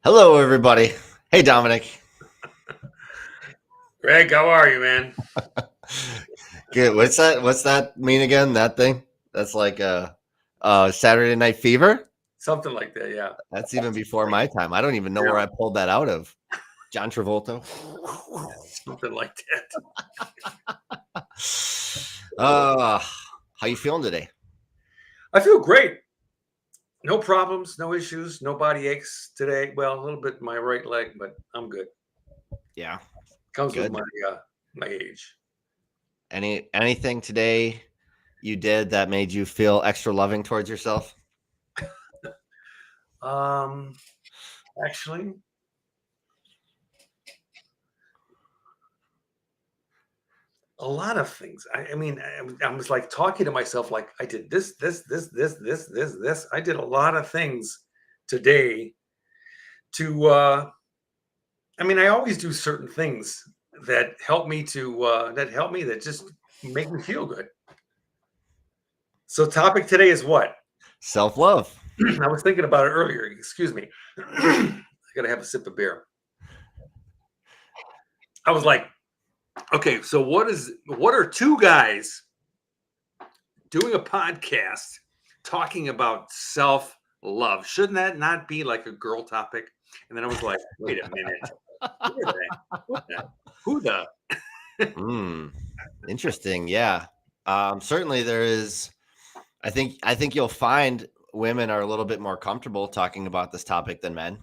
Hello, everybody. Hey, Dominic. Greg, how are you, man? Good. What's that mean again? That thing? That's like Saturday Night Fever. Something like that, yeah. That's even before my time. I don't even know where I pulled that out of. John Travolta. Something like that. How you feeling today? I feel great. No problems, no issues, no body aches today. Well, a little bit in my right leg, but I'm good. Yeah, Comes with good. my age. Anything today you did that made you feel extra loving towards yourself? Um, Actually, a lot of things. I was like talking to myself, like I did this. I did a lot of things today to. I always do certain things that just make me feel good. So topic today is what? Self-love. I was thinking about it earlier. Excuse me. I gotta have a sip of beer. I was like, okay, so what are two guys doing a podcast talking about self love? Shouldn't that not be like a girl topic? And then I was like, wait a minute. Who are they? Who the? Interesting. Yeah. Certainly there is. I think you'll find women are a little bit more comfortable talking about this topic than men.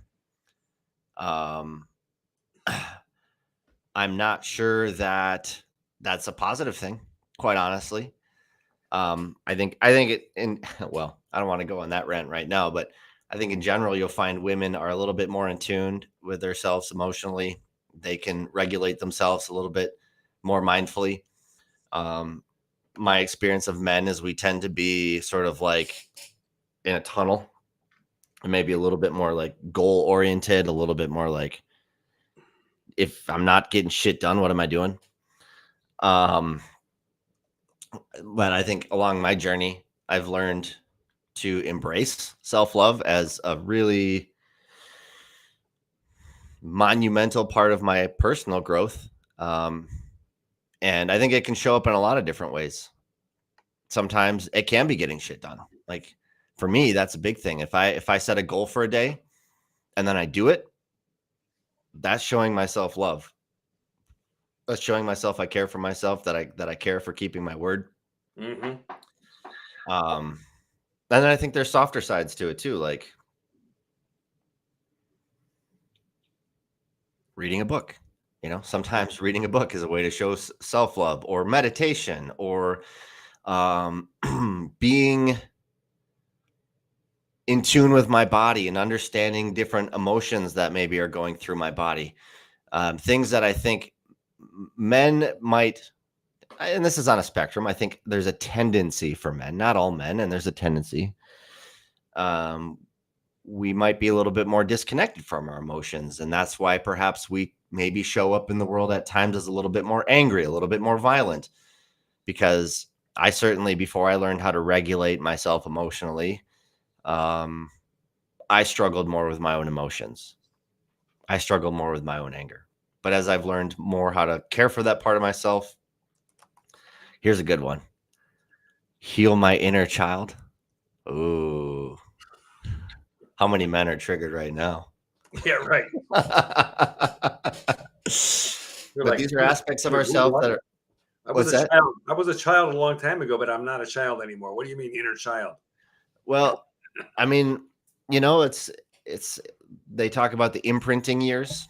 Um, I'm not sure that that's a positive thing, quite honestly. I think it in well, I don't want to go on that rant right now, but I think in general you'll find women are a little bit more in tune with themselves emotionally. They can regulate themselves a little bit more mindfully. Um, my experience of men is we tend to be sort of like in a tunnel, and maybe a little bit more like goal oriented, a little bit more like if I'm not getting shit done, what am I doing? Um, but I think along my journey, I've learned to embrace self love as a really monumental part of my personal growth. Um, and I think it can show up in a lot of different ways. Sometimes it can be getting shit done. Like for me, that's a big thing. If I set a goal for a day and then I do it, that's showing myself love. That's showing myself I care for myself, that I care for keeping my word. Mm-hmm. And then I think there's softer sides to it too, like reading a book. Sometimes reading a book is a way to show self love, or meditation, or being in tune with my body and understanding different emotions that maybe are going through my body. Things that I think men might, and this is on a spectrum. I think there's a tendency for men, not all men, and there's a tendency. We might be a little bit more disconnected from our emotions. And that's why perhaps we maybe show up in the world at times as a little bit more angry, a little bit more violent, because I certainly, before I learned how to regulate myself emotionally, I struggled more with my own emotions. I struggled more with my own anger. But as I've learned more how to care for that part of myself, here's a good one. Heal my inner child. Ooh. How many men are triggered right now? Yeah, right. You're But like, these are aspects of ourselves that are. I was What's a that? child. I was a child a long time ago, but I'm not a child anymore. What do you mean inner child? Well, I mean, it's they talk about the imprinting years,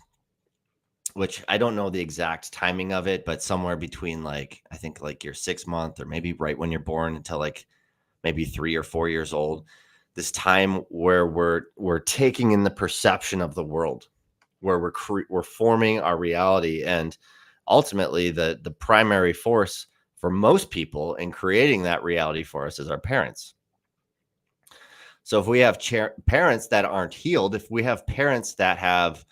which I don't know the exact timing of it, but somewhere between like I think like your 6 month or maybe right when you're born until like maybe 3 or 4 years old. This time where we're taking in the perception of the world, where we're forming our reality, and ultimately the primary force for most people in creating that reality for us is our parents. So if we have parents that aren't healed, if we have parents that have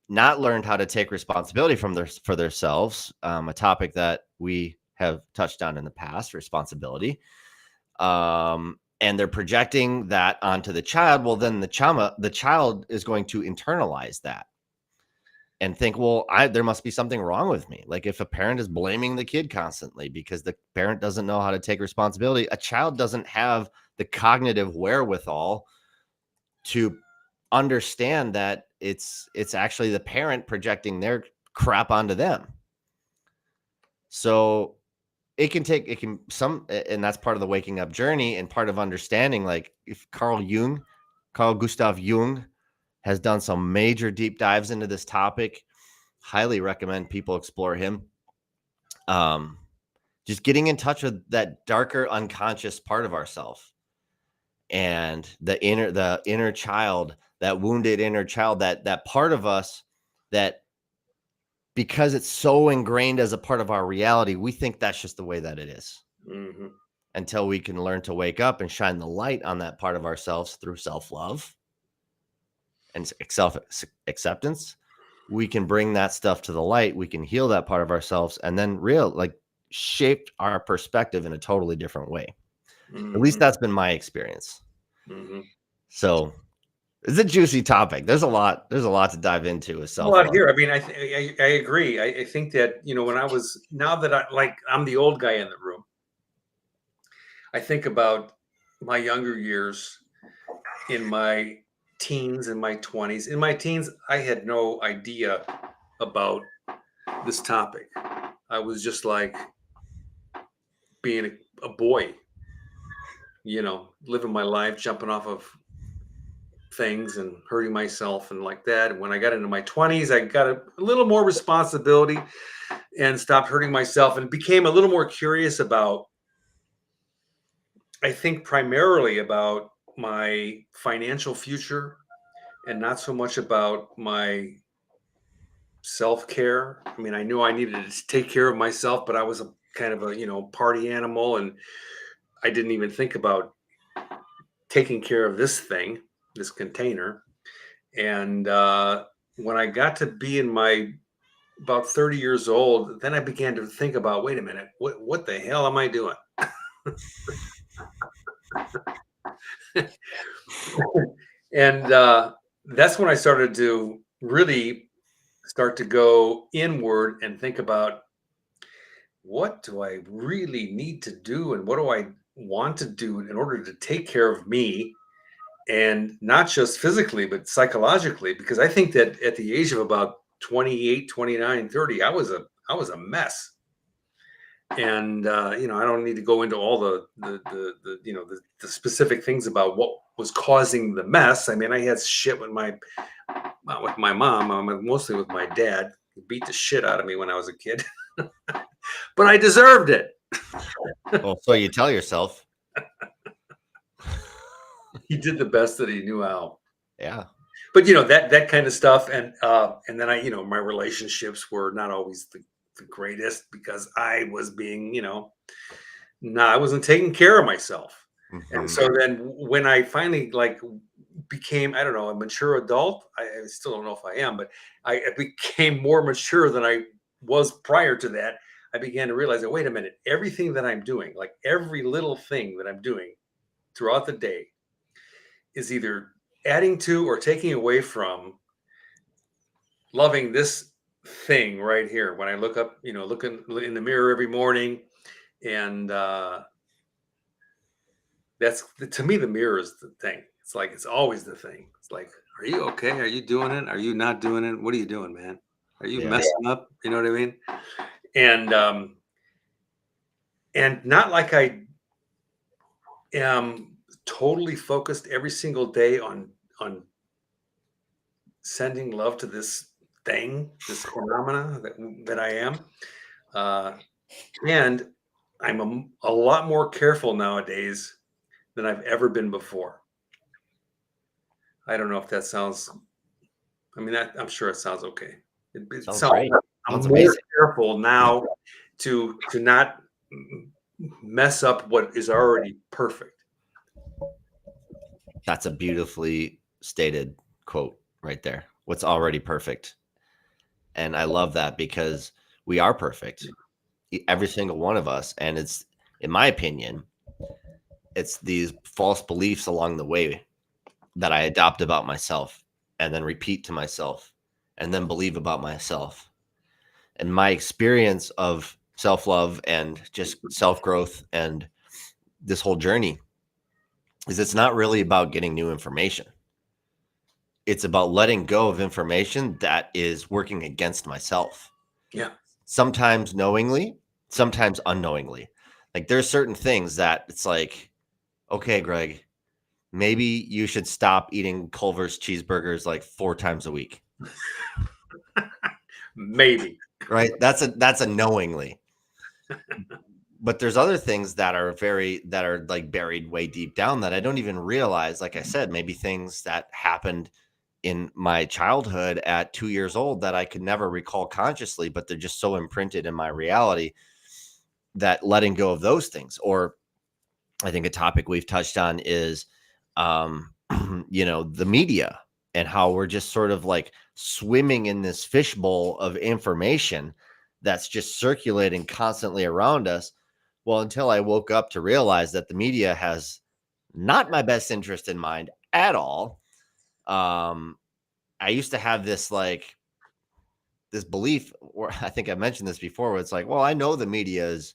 not learned how to take responsibility for themselves, a topic that we have touched on in the past, responsibility, and they're projecting that onto the child, well, then the child is going to internalize that and think, well, there must be something wrong with me. Like if a parent is blaming the kid constantly because the parent doesn't know how to take responsibility, a child doesn't have the cognitive wherewithal to understand that it's actually the parent projecting their crap onto them. So it can and that's part of the waking up journey and part of understanding. Like if Carl Gustav Jung has done some major deep dives into this topic. Highly recommend people explore him. Just getting in touch with that darker unconscious part of ourselves and the inner child, that wounded inner child, that part of us that, because it's so ingrained as a part of our reality, we think that's just the way that it is. Mm-hmm. Until we can learn to wake up and shine the light on that part of ourselves through self-love and self-acceptance, we can bring that stuff to the light. We can heal that part of ourselves and then shape our perspective in a totally different way. Mm-hmm. At least that's been my experience. Mm-hmm. So it's a juicy topic. There's a lot to dive into with self-love. A lot here. I mean, I agree. I think that, when now that I'm the old guy in the room, I think about my younger years in my teens and my 20s. In my teens, I had no idea about this topic. I was just like being a boy, living my life, jumping off of things and hurting myself and like that. And when I got into my 20s, I got a little more responsibility and stopped hurting myself and became a little more curious about, I think, primarily about my financial future and not so much about my self-care. I mean, I knew I needed to take care of myself, but I was a kind of a, party animal, and I didn't even think about taking care of this thing, this container. And when I got to be in my about 30 years old, then I began to think about, wait a minute, what the hell am I doing? And that's when I started to really start to go inward and think about, what do I really need to do and what do I want to do in order to take care of me, and not just physically but psychologically, because I think that at the age of about 28, 29, 30, I was a mess. And I don't need to go into all the specific things about what was causing the mess. I mean, I had shit with my mom, mostly with my dad. He beat the shit out of me when I was a kid. But I deserved it. Well, so you tell yourself. He did the best that he knew how. Yeah. But that kind of stuff, and then my relationships were not always the greatest because I was being, I wasn't taking care of myself. Mm-hmm. And so then when I finally became, I don't know, a mature adult, I still don't know if I am, but I became more mature than I was prior to that. I began to realize that, wait a minute, everything that I'm doing, like every little thing that I'm doing throughout the day, is either adding to or taking away from loving this thing right here. When I look up, looking in the mirror every morning, and that's, to me, the mirror is the thing. It's like, it's always the thing. It's like, are you okay? Are you doing it? Are you not doing it? What are you doing, man? Are you messing up? You know what I mean? And not like I am totally focused every single day on sending love to this thing, this phenomena that I am. And I'm a lot more careful nowadays than I've ever been before. I don't know if that sounds, I'm sure it sounds okay. It sounds great. I'm more careful now to not mess up what is already perfect. That's a beautifully stated quote right there. What's already perfect. And I love that, because we are perfect, every single one of us. And it's, in my opinion, It's these false beliefs along the way that I adopt about myself and then repeat to myself and then believe about myself. And my experience of self-love and just self-growth and this whole journey is it's not really about getting new information. It's about letting go of information that is working against myself. Yeah. Sometimes knowingly, sometimes unknowingly. Like there's certain things that it's like, okay, Greg, maybe you should stop eating Culver's cheeseburgers like 4 times a week. Maybe. Right? That's a knowingly. But there's other things that are like buried way deep down that I don't even realize. Like I said, maybe things that happened in my childhood at 2 years old that I could never recall consciously, but they're just so imprinted in my reality that letting go of those things. Or I think a topic we've touched on is, the media and how we're just sort of like swimming in this fishbowl of information that's just circulating constantly around us. Well, until I woke up to realize that the media has not my best interest in mind at all. I used to have this belief, or I think I mentioned this before, where it's like, well, I know the media is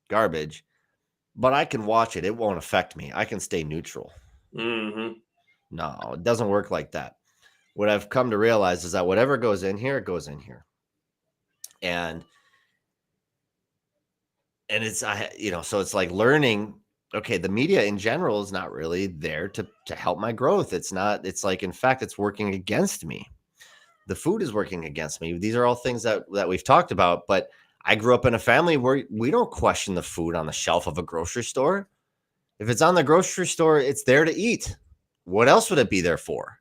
garbage, but I can watch it. It won't affect me. I can stay neutral. Mm-hmm. No, it doesn't work like that. What I've come to realize is that whatever goes in here, it goes in here. And it's, so it's like learning, okay, the media in general is not really there to help my growth. It's not, it's like, in fact, it's working against me. The food is working against me. These are all things that we've talked about, but I grew up in a family where we don't question the food on the shelf of a grocery store. If it's on the grocery store, it's there to eat. What else would it be there for?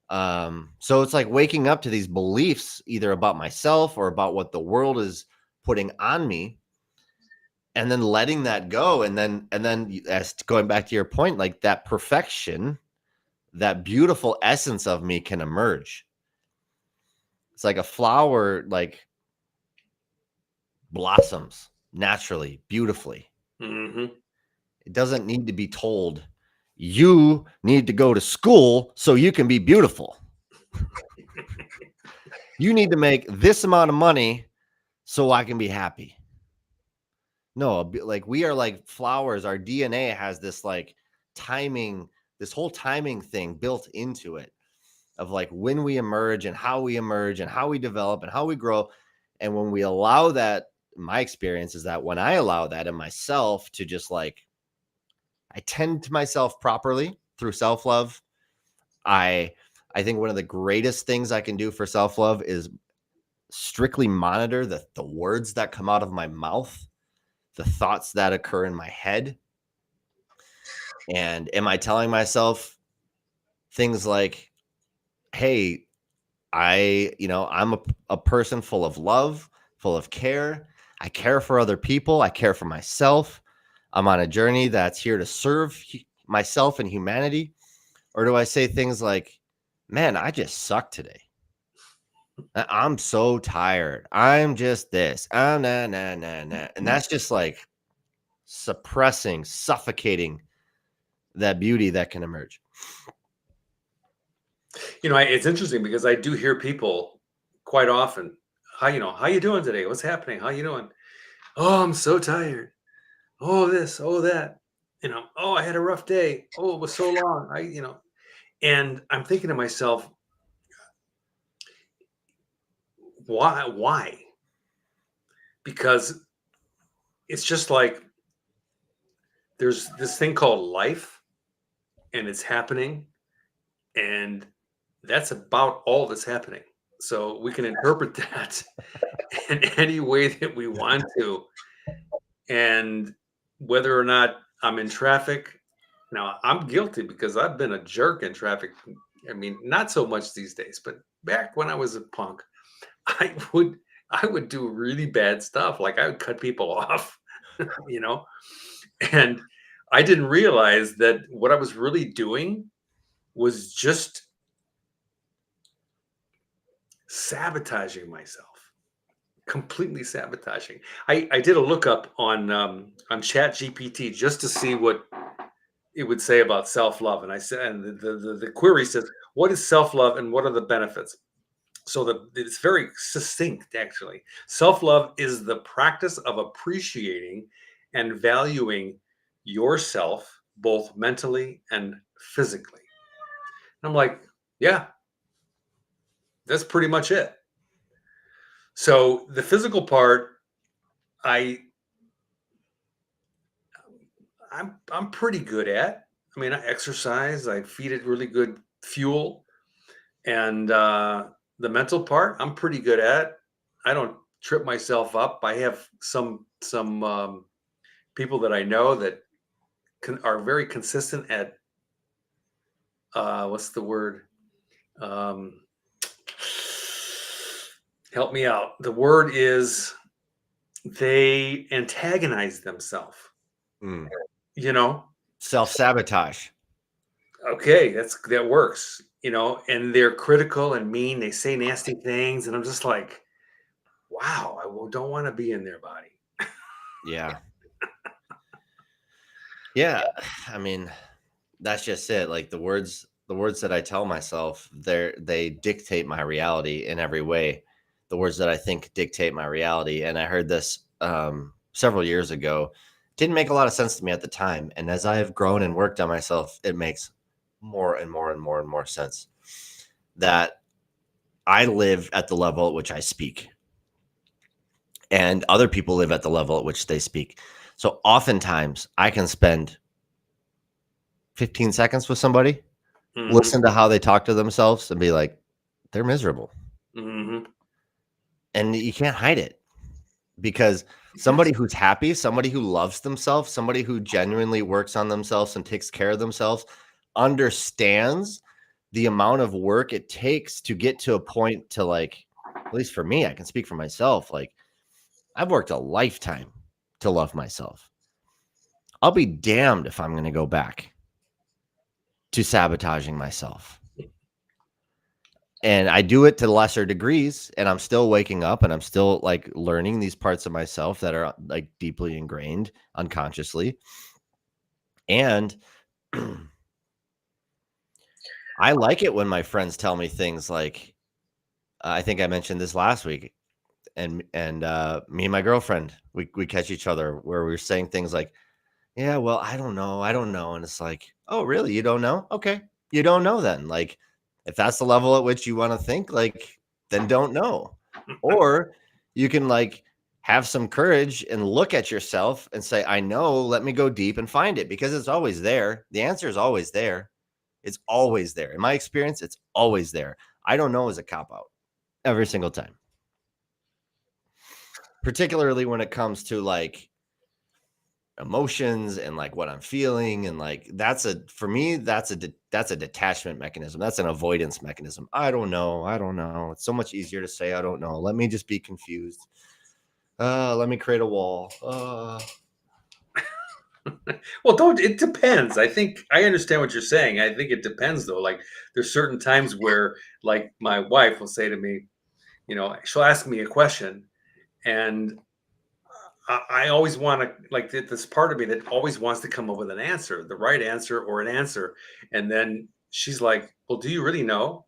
So it's like waking up to these beliefs either about myself or about what the world is putting on me, and then letting that go. And then as going back to your point, like that perfection, that beautiful essence of me can emerge. It's like a flower, like blossoms naturally, beautifully. Mm-hmm. It doesn't need to be told, you need to go to school so you can be beautiful. You need to make this amount of money so I can be happy. No, like we are like flowers. Our DNA has this like timing, this whole timing thing built into it of like when we emerge and how we emerge and how we develop and how we grow. And when we allow that, my experience is that when I allow that in myself to just like, I tend to myself properly through self-love. I think one of the greatest things I can do for self-love is strictly monitor the words that come out of my mouth, the thoughts that occur in my head. And am I telling myself things like, hey, I'm a person full of love, full of care. I care for other people. I care for myself. I'm on a journey that's here to serve myself and humanity. Or do I say things like, man, I just suck today. I'm so tired. I'm just this. Nah, nah, nah, nah. And that's just like suppressing, suffocating that beauty that can emerge. It's interesting because I do hear people quite often, how you doing today? What's happening? How you doing? Oh, I'm so tired. Oh, this, oh, that. Oh, I had a rough day. Oh, it was so long. And I'm thinking to myself, why? Because it's just like there's this thing called life and it's happening, and that's about all that's happening. So we can interpret that in any way that we want to. And whether or not I'm in traffic, now I'm guilty because I've been a jerk in traffic. I mean, not so much these days, but back when I was a punk, I would I would do really bad stuff. Like I would cut people off, you know, and I didn't realize that what I was really doing was just sabotaging myself. completely sabotaging. I did a lookup on Chat GPT just to see what it would say about self-love. And I said, and the query says, what is self-love and what are the benefits? So it's very succinct, actually. Self-love is the practice of appreciating and valuing yourself, both mentally and physically. And I'm like, yeah, that's pretty much it. So the physical part, I I'm pretty good at. I mean, I exercise, I feed it really good fuel, and the mental part, I'm pretty good at. I don't trip myself up. I have some people that I know that are very consistent at what's the word? Um, help me out. The word is they antagonize themselves. Mm. You know, Self-sabotage. okay, that works. You know, and they're critical and mean. They say nasty things, and I'm just like, wow, don't want to be in their body. Yeah. Yeah. I mean, that's just it. Like the words that I tell myself, they dictate my reality in every way. The words that I think dictate my reality. And I heard this several years ago. Didn't make a lot of sense to me at the time. And as I have grown and worked on myself, it makes more and more and more and more sense that I live at the level at which I speak. And other people live at the level at which they speak. So oftentimes I can spend 15 seconds with somebody, Hmm. listen to how they talk to themselves and be like, they're miserable. Hmm. And you can't hide it because somebody who's happy, somebody who loves themselves, somebody who genuinely works on themselves and takes care of themselves understands the amount of work it takes to get to a point to like, at least for me, I can speak for myself. Like, I've worked a lifetime to love myself. I'll be damned if I'm going to go back to sabotaging myself. And I do it to lesser degrees, and I'm still waking up and I'm still like learning these parts of myself that are like deeply ingrained unconsciously. And I like it when my friends tell me things like, I think I mentioned this last week, and me and my girlfriend, we catch each other where we're saying things like, yeah, well, I don't know. And it's like, oh, really? You don't know? Okay. You don't know then. Like, if that's the level at which you want to think, like, then don't know. Or you can like have some courage and look at yourself and say, I know, let me go deep and find it because it's always there. The answer is always there. It's always there. In my experience, it's always there. I don't know is a cop out every single time, particularly when it comes to like emotions and like what I'm feeling and like that's a for me that's a detachment mechanism. That's an avoidance mechanism. I don't know. I don't know. It's so much easier to say I don't know. Let me just be confused. Let me create a wall. Well, don't it depends. I think I understand what you're saying. I think it depends though. Like there's certain times where like my wife will say to me, you know, she'll ask me a question and I always want to like this part of me that always wants to come up with an answer, the right answer or an answer. And then she's like, well, do you really know?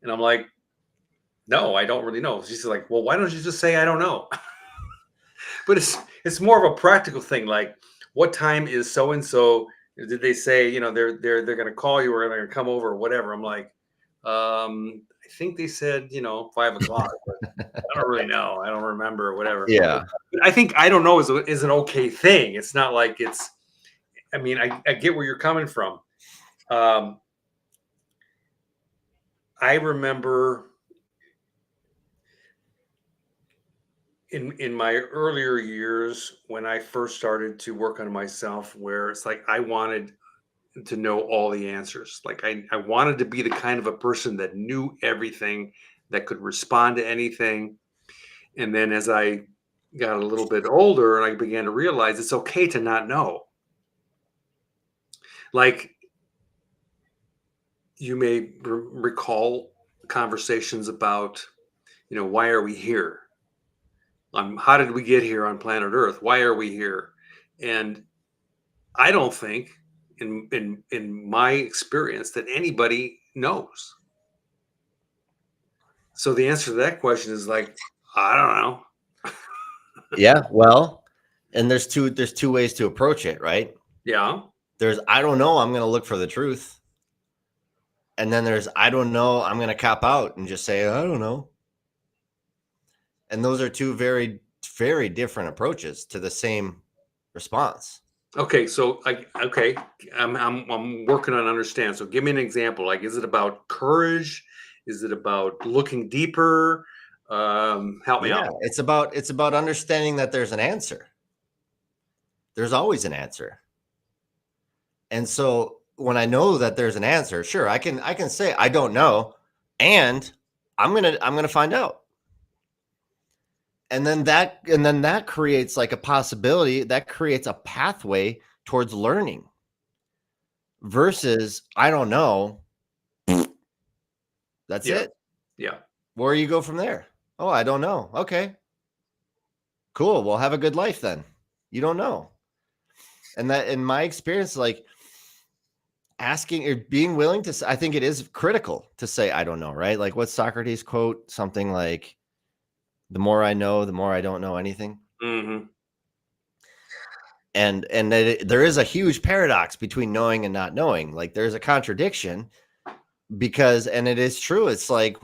And I'm like, no, I don't really know. She's like, well, why don't you just say I don't know? But it's more of a practical thing. Like, what time is so and so? Did they say they're going to call you or they're going to come over or whatever? I'm like, I think they said 5 o'clock, but I don't really know. I don't remember or whatever. Yeah. But I think I don't know is an okay thing. It's not like it's. I mean, I get where you're coming from. Um, I remember in my earlier years when I first started to work on myself, where it's like I wanted to know all the answers. Like I wanted to be the kind of a person that knew everything, that could respond to anything. And then as I got a little bit older and I began to realize it's okay to not know. Like you may recall conversations about, why are we here? on how did we get here on planet Earth? Why are we here? And I don't think, in my experience, that anybody knows. So the answer to that question is like, I don't know. Yeah, well, and there's two ways to approach it, right? Yeah. There's I don't know, I'm going to look for the truth. And then there's I don't know, I'm going to cop out and just say I don't know. And those are two very very different approaches to the same response. Okay. So okay, I'm working on understand. So give me an example. Like, is it about courage? Is it about looking deeper? Help me Yeah, out. it's about understanding that there's an answer. There's always an answer. And so when I know that there's an answer, sure, I can say I don't know, and I'm gonna find out. And then that creates like a possibility, that creates a pathway towards learning versus I don't know. That's Yeah. it. Yeah. Where you go from there? Oh, I don't know. Okay. Cool. Well, have a good life then. You don't know. And that in my experience, like asking or being willing to I think it is critical to say I don't know, right? Like what Socrates quote, something like the more I know, the more I don't know anything. Hmm. And there is a huge paradox between knowing and not knowing. Like there's a contradiction because and it is true. It's like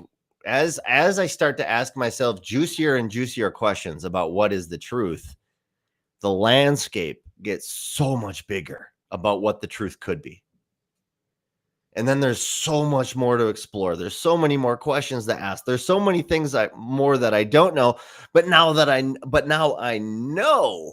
as I start to ask myself juicier and juicier questions about what is the truth, the landscape gets so much bigger about what the truth could be. And then there's so much more to explore. There's so many more questions to ask. There's so many things more that I don't know. But now I know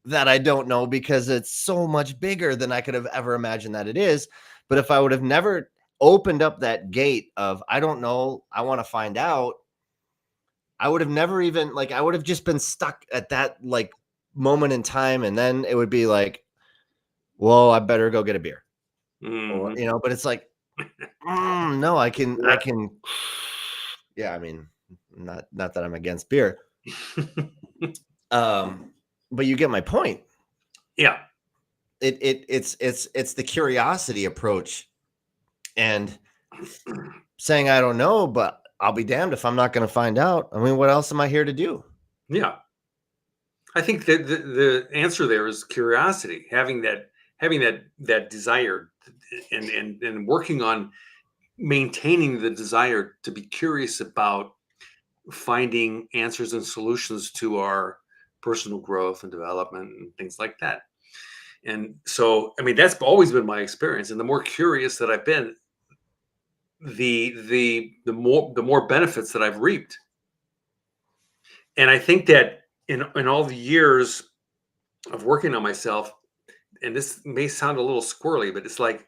that I don't know because it's so much bigger than I could have ever imagined that it is. But if I would have never opened up that gate of I don't know, I want to find out, I would have never even like I would have just been stuck at that like moment in time, and then it would be like, well, I better go get a beer. Or, Hmm. but it's like, no, I can yeah, I mean, not that I'm against beer. Um, but you get my point. Yeah. It's the curiosity approach and saying I don't know, but I'll be damned if I'm not going to find out. I mean, what else am I here to do? Yeah. I think that the answer there is curiosity, having that desire, and working on maintaining the desire to be curious about finding answers and solutions to our personal growth and development and things like that. And so, I mean, that's always been my experience. And the more curious that I've been, the more benefits that I've reaped. And I think that in all the years of working on myself, and this may sound a little squirrely, but it's like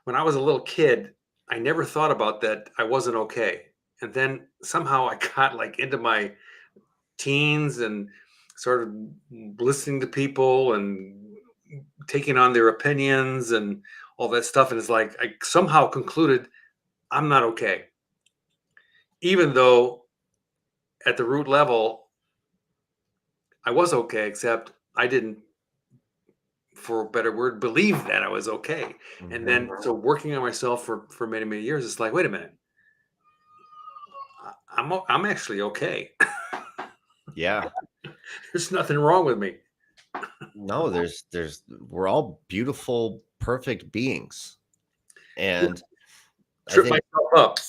when I was a little kid, I never thought about that I wasn't okay. And then somehow I got like into my teens and started listening to people and taking on their opinions and all that stuff. And it's like I somehow concluded I'm not okay. Even though at the root level I was okay, except I didn't, for a better word, believe that I was okay. And then Mhm. so working on myself for many, many years, it's like, wait a minute, I'm actually okay. Yeah. There's nothing wrong with me. No, we're all beautiful, perfect beings. And I Trip think myself up.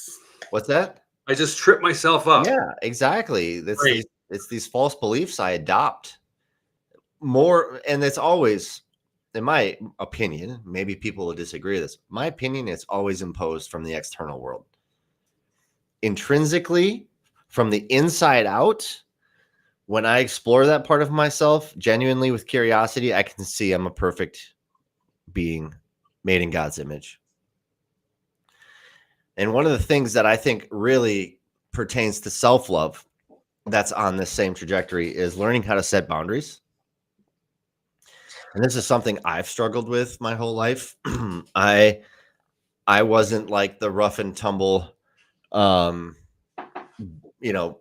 what's that? I just trip myself up. Yeah, exactly. Great. It's these false beliefs I adopt more, and it's always, in my opinion, maybe people will disagree with this. My opinion, it's always imposed from the external world. Intrinsically, from the inside out, when I explore that part of myself genuinely with curiosity, I can see I'm a perfect being made in God's image. And one of the things that I think really pertains to self love that's on this same trajectory is learning how to set boundaries. And this is something I've struggled with my whole life. I wasn't like the rough and tumble, um, you know,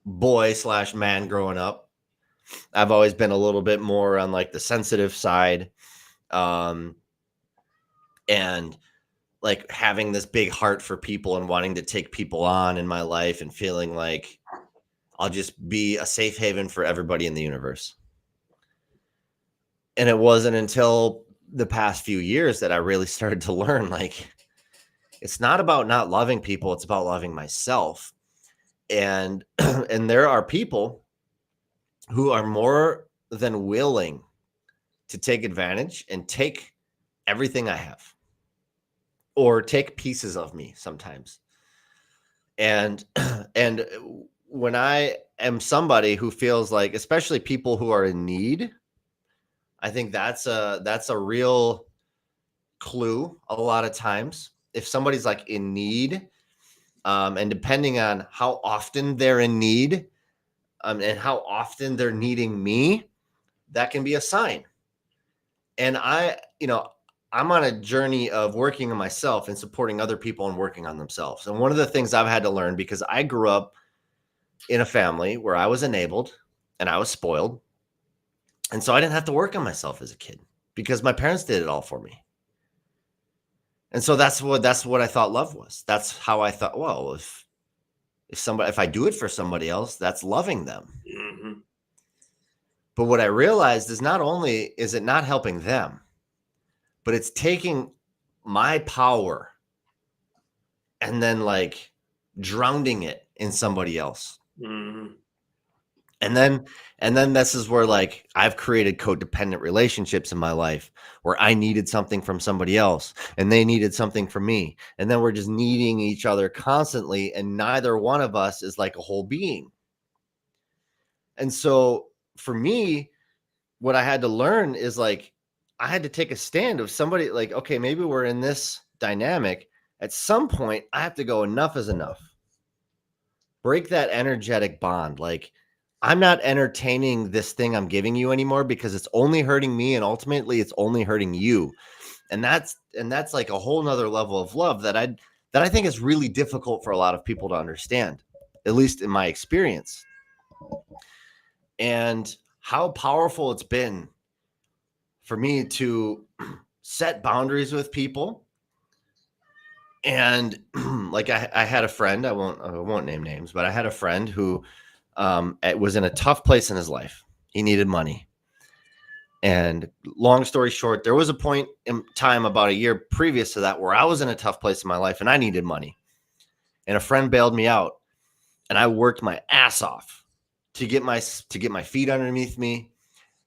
boy / man growing up. I've always been a little bit more on like the sensitive side. And like having this big heart for people and wanting to take people on in my life and feeling like I'll just be a safe haven for everybody in the universe. And it wasn't until the past few years that I really started to learn, like, it's not about not loving people, it's about loving myself. And and there are people who are more than willing to take advantage and take everything I have or take pieces of me sometimes. And and when I am somebody who feels like, especially people who are in need, I think that's a real clue a lot of times. If somebody's like in need, and depending on how often they're in need, and how often they're needing me, that can be a sign. And I'm on a journey of working on myself and supporting other people and working on themselves. And one of the things I've had to learn, because I grew up in a family where I was enabled and I was spoiled. And so I didn't have to work on myself as a kid because my parents did it all for me. And so that's what I thought love was. That's how I thought, well, if I do it for somebody else, that's loving them. Mm-hmm. But what I realized is not only is it not helping them, but it's taking my power and then like drowning it in somebody else. Mm-hmm. And then this is where like I've created codependent relationships in my life where I needed something from somebody else and they needed something from me. And then we're just needing each other constantly, and neither one of us is like a whole being. And so for me, what I had to learn is like I had to take a stand of somebody like, okay, maybe we're in this dynamic. At some point, I have to go, enough is enough. Break that energetic bond. Like, I'm not entertaining this thing I'm giving you anymore because it's only hurting me, and ultimately it's only hurting you. And that's like a whole nother level of love that I think is really difficult for a lot of people to understand, at least in my experience. And how powerful it's been for me to set boundaries with people. And like I had a friend, I won't name names, but I had a friend who was in a tough place in his life. He needed money. And long story short, there was a point in time about a year previous to that where I was in a tough place in my life and I needed money. And a friend bailed me out, and I worked my ass off to get my feet underneath me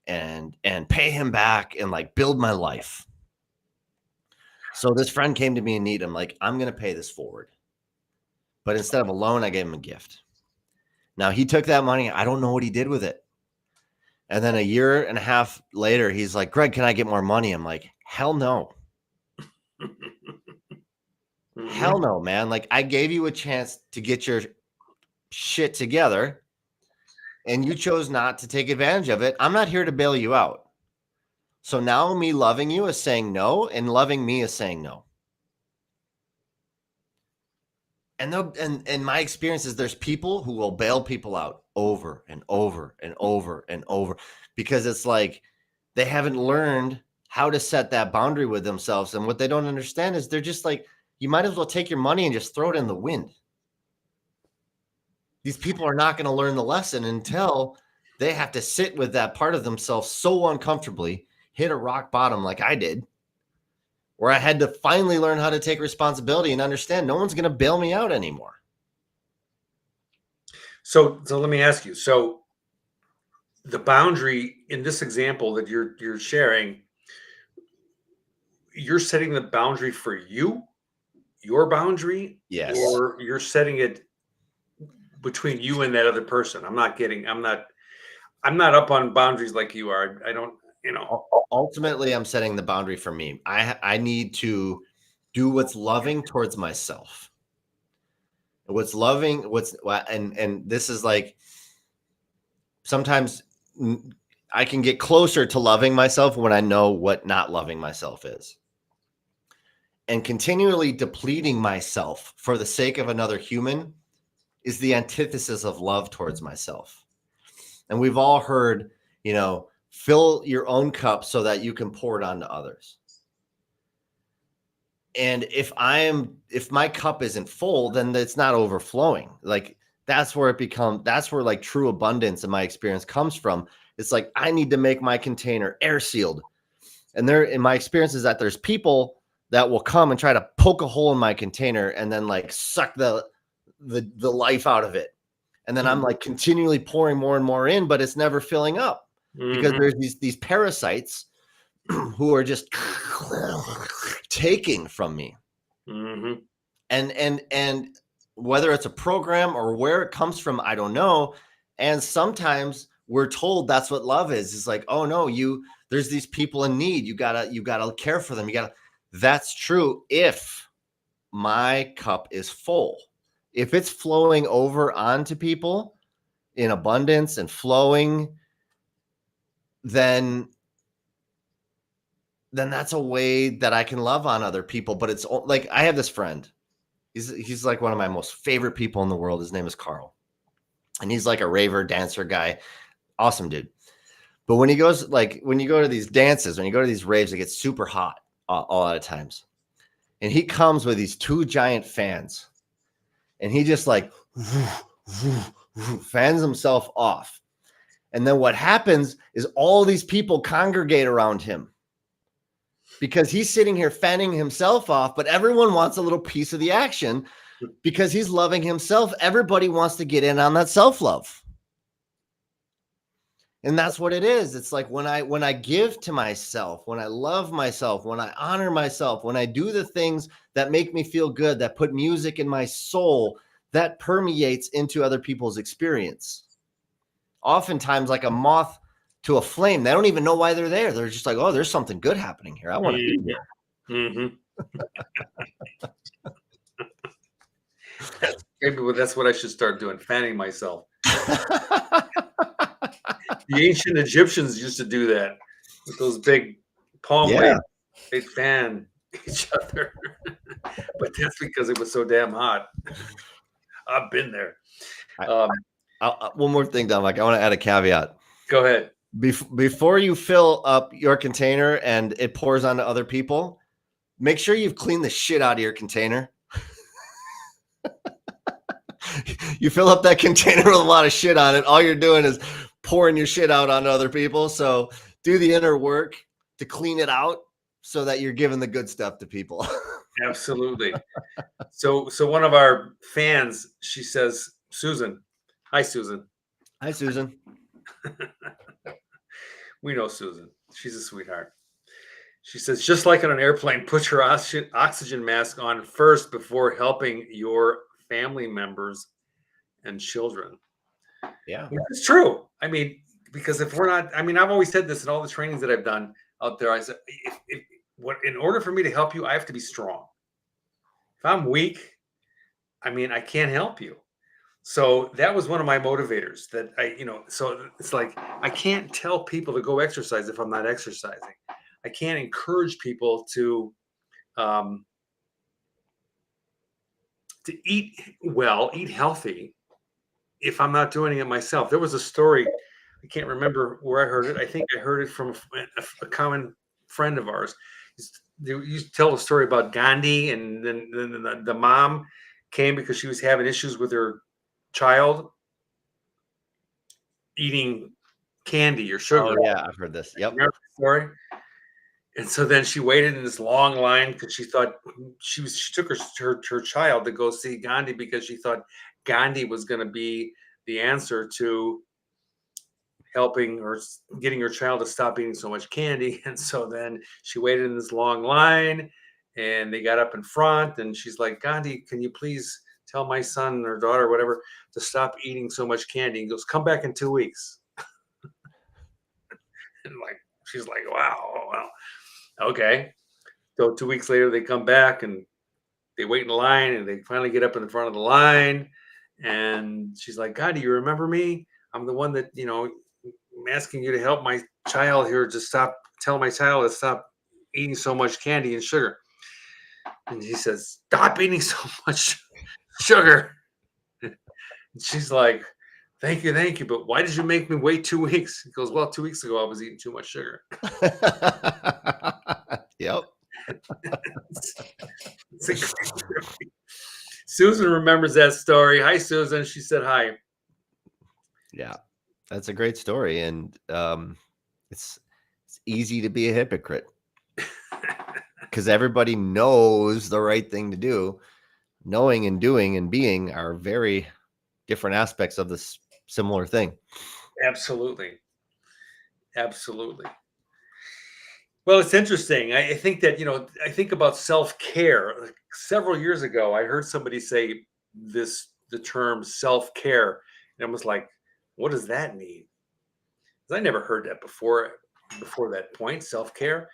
and pay him back and like build my life. So this friend came to me in need. I'm like, I'm going to pay this forward. But instead of a loan, I gave him a gift. Now he took that money. I don't know what he did with it. And then a year and a half later, he's like, Greg, can I get more money? I'm like, hell no. Mm-hmm. Hell no, man. Like, I gave you a chance to get your shit together and you chose not to take advantage of it. I'm not here to bail you out. So now me loving you is saying no, and loving me is saying no. And my experience is there's people who will bail people out over and over and over and over because it's like they haven't learned how to set that boundary with themselves. And what they don't understand is they're just like, you might as well take your money and just throw it in the wind. These people are not going to learn the lesson until they have to sit with that part of themselves so uncomfortably, hit a rock bottom like I did, where I had to finally learn how to take responsibility and understand no one's going to bail me out anymore. So let me ask you. So the boundary in this example that you're sharing, you're setting the boundary for you, your boundary, Yes. or you're setting it between you and that other person. I'm not up on boundaries like you are. I don't, Ultimately, I'm setting the boundary for me. I need to do what's loving towards myself. What's loving, and this is like sometimes I can get closer to loving myself when I know what not loving myself is. And continually depleting myself for the sake of another human is the antithesis of love towards myself. And we've all heard, fill your own cup so that you can pour it onto others. And if my cup isn't full, then it's not overflowing. Like that's where like true abundance in my experience comes from. It's like, I need to make my container air sealed. And in my experience is that there's people that will come and try to poke a hole in my container and then like suck the life out of it. And then I'm like continually pouring more and more in, but it's never filling up because there's these parasites who are just taking from me. And whether it's a program or where it comes from, I don't know. And sometimes we're told that's what love is. It's like, oh no, there's these people in need. You gotta care for them. That's true if my cup is full. If it's flowing over onto people in abundance and flowing, then that's a way that I can love on other people. But it's like, I have this friend. He's like one of my most favorite people in the world. His name is Carl. And he's like a raver dancer guy. Awesome dude. But when you go to these dances, when you go to these raves, it gets super hot a lot of times. And he comes with these 2 giant fans. And he just like fans himself off. And then what happens is all these people congregate around him because he's sitting here fanning himself off, but everyone wants a little piece of the action because he's loving himself. Everybody wants to get in on that self-love. And that's what it is. It's like when I give to myself, when I love myself, when I honor myself, when I do the things that make me feel good, that put music in my soul, that permeates into other people's experience. Oftentimes, like a moth to a flame, they don't even know why they're there. They're just like, oh, there's something good happening here. I want to be here. Maybe that's what I should start doing, fanning myself. The ancient Egyptians used to do that with those big palm leaves. They'd fan each other. But that's because it was so damn hot. I've been there. One more thing, Dominic. I want to add a caveat. Go ahead. Before you fill up your container and it pours onto other people, make sure you've cleaned the shit out of your container. You fill up that container with a lot of shit on it. All you're doing is pouring your shit out onto other people. So do the inner work to clean it out so that you're giving the good stuff to people. Absolutely. So one of our fans, she says, Susan. Hi, Susan. Hi, Susan. We know Susan. She's a sweetheart. She says, just like on an airplane, put your oxygen mask on first before helping your family members and children. Yeah. It's true. I mean, because if we're not, I mean, I've always said this in all the trainings that I've done out there. I said, in order for me to help you, I have to be strong. If I'm weak, I mean, I can't help you. So that was one of my motivators that so it's like, I can't tell people to go exercise if I'm not exercising. I can't encourage people to eat well, eat healthy if I'm not doing it myself. There was a story, I can't remember where I heard it. I think I heard it from a common friend of ours. They used to tell a story about Gandhi, and then the mom came because she was having issues with her child eating candy or sugar. Oh, yeah, I've heard this. Yep. Remember the story? And so then she waited in this long line because she thought she took her child to go see Gandhi because she thought Gandhi was going to be the answer to helping or getting her child to stop eating so much candy. And so then she waited in this long line and they got up in front and she's like, Gandhi, can you please tell my son or daughter or whatever to stop eating so much candy? He goes, come back in 2 weeks. And she's like, wow. Okay. So 2 weeks later, they come back and they wait in line and they finally get up in the front of the line. And she's like, God, do you remember me? I'm the one that, I'm asking you to help my child here to tell my child to stop eating so much candy and sugar. And he says, stop eating so much sugar. And she's like, thank you. But why did you make me wait 2 weeks? He goes, well, 2 weeks ago, I was eating too much sugar. Yep. It's a great story. Susan remembers that story. Hi, Susan. She said hi. Yeah. That's a great story. And it's easy to be a hypocrite because everybody knows the right thing to do. Knowing and doing and being are very different aspects of this similar thing. Absolutely. Absolutely. Well, it's interesting. I think that, I think about self-care. Like, several years ago, I heard somebody say the term self-care. And I was like, what does that mean? 'Cause I never heard that before that point, self-care.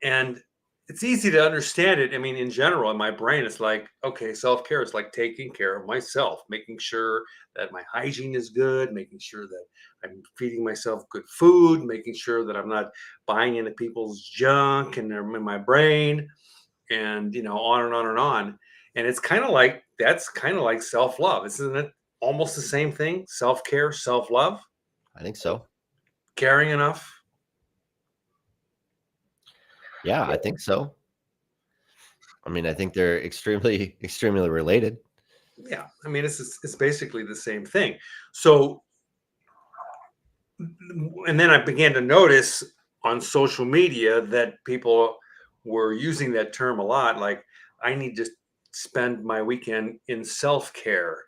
And it's easy to understand it. I mean, in general, in my brain, it's like, okay, self-care is like taking care of myself, making sure that my hygiene is good, making sure that I'm feeding myself good food, making sure that I'm not buying into people's junk and they're in my brain, and on and on and on. And it's kind of like that's kind of like self-love, isn't it? Almost the same thing. Self-care, self-love, I think so. caring enough. Yeah, I think so. I mean, I think they're extremely, extremely related. Yeah, I mean, it's basically the same thing. So, and then I began to notice on social media that people were using that term a lot. Like, I need to spend my weekend in self care,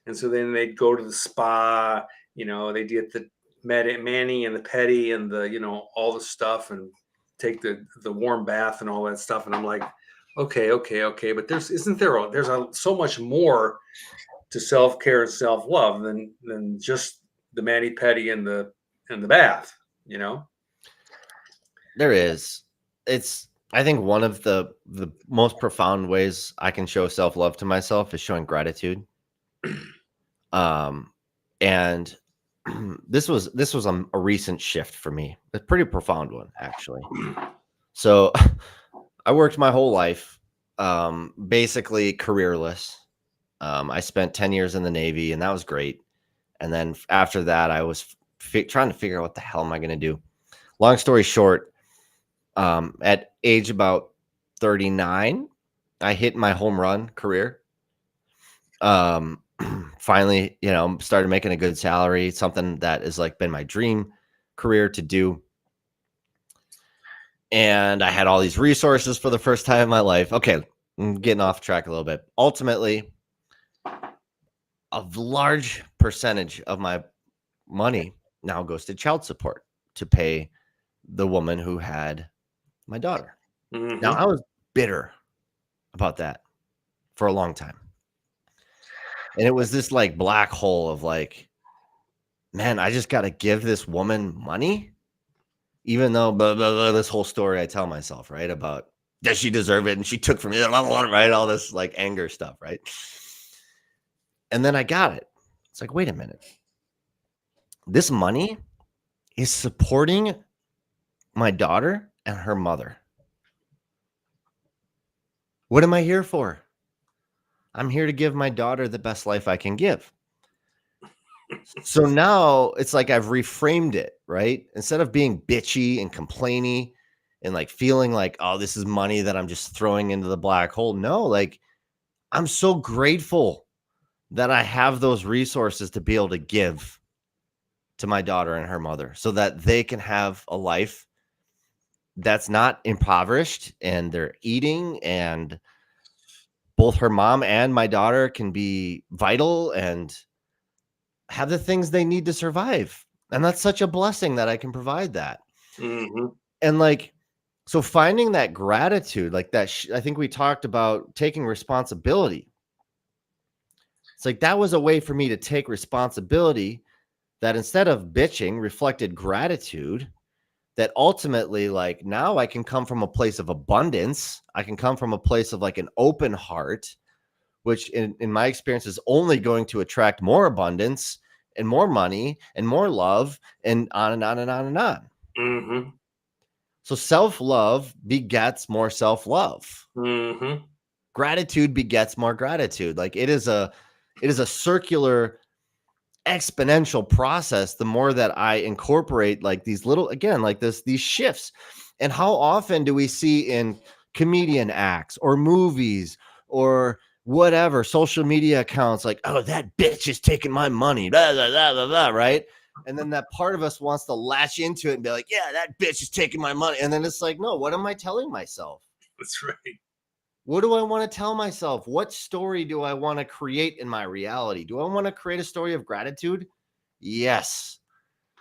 and so then they'd go to the spa. They'd get the mani and the pedi and the all the stuff, and take the warm bath and all that stuff. And I'm like, okay, but there's so much more to self-care and self-love than just the mani pedi and the bath, you know. There is. It's I think one of the most profound ways I can show self-love to myself is showing gratitude. Um and this was a recent shift for me. A pretty profound one, actually. So I worked my whole life basically careerless. I spent 10 years in the Navy and that was great. And then after that I was trying to figure out what the hell am I going to do. Long story short, at age about 39, I hit my home run career. Um, Finally, started making a good salary, something that has like been my dream career to do. And I had all these resources for the first time in my life. Okay, I'm getting off track a little bit. Ultimately, a large percentage of my money now goes to child support to pay the woman who had my daughter. Now, Mm-hmm. I was bitter about that for a long time. And it was this like black hole of like, man, I just got to give this woman money, even though blah, blah, blah, this whole story I tell myself, right? About does she deserve it? And she took from me, blah, blah, right? All this like anger stuff, right? And then I got it. It's like, wait a minute. This money is supporting my daughter and her mother. What am I here for? I'm here to give my daughter the best life I can give. So now it's like I've reframed it, right? Instead of being bitchy and complaining and like feeling like, oh, this is money that I'm just throwing into the black hole. No, like I'm so grateful that I have those resources to be able to give to my daughter and her mother so that they can have a life that's not impoverished and they're eating, and both her mom and my daughter can be vital and have the things they need to survive. And that's such a blessing that I can provide that. Mm-hmm. And like, so finding that gratitude, like that, I think we talked about taking responsibility. It's like that was a way for me to take responsibility that instead of bitching reflected gratitude, that ultimately like now I can come from a place of abundance. I can come from a place of like an open heart, which in my experience is only going to attract more abundance and more money and more love and on and on and on and on. Mm-hmm. So self-love begets more self-love. Mm-hmm. Gratitude begets more gratitude. Like it is a circular exponential process the more that I incorporate like these little, again, like these shifts. And how often do we see in comedian acts or movies or whatever social media accounts like, oh, that bitch is taking my money, blah, blah, blah, blah, blah, right? And then that part of us wants to latch into it and be like, yeah, that bitch is taking my money. And then it's like, no, what am I telling myself? That's right. What do I want to tell myself? What story do I want to create in my reality? Do I want to create a story of gratitude? Yes,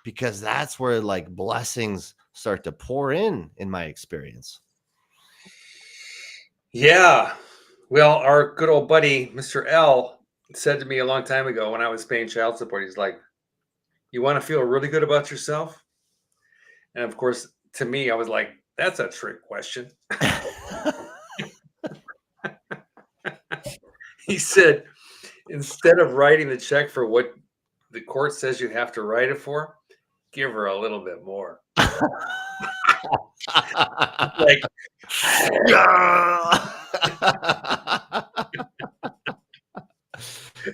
because that's where like blessings start to pour in my experience. Yeah. Well, our good old buddy, Mr. L, said to me a long time ago when I was paying child support, he's like, you want to feel really good about yourself? And of course, to me, I was like, that's a trick question. He said, instead of writing the check for what the court says you have to write it for, give her a little bit more. Like,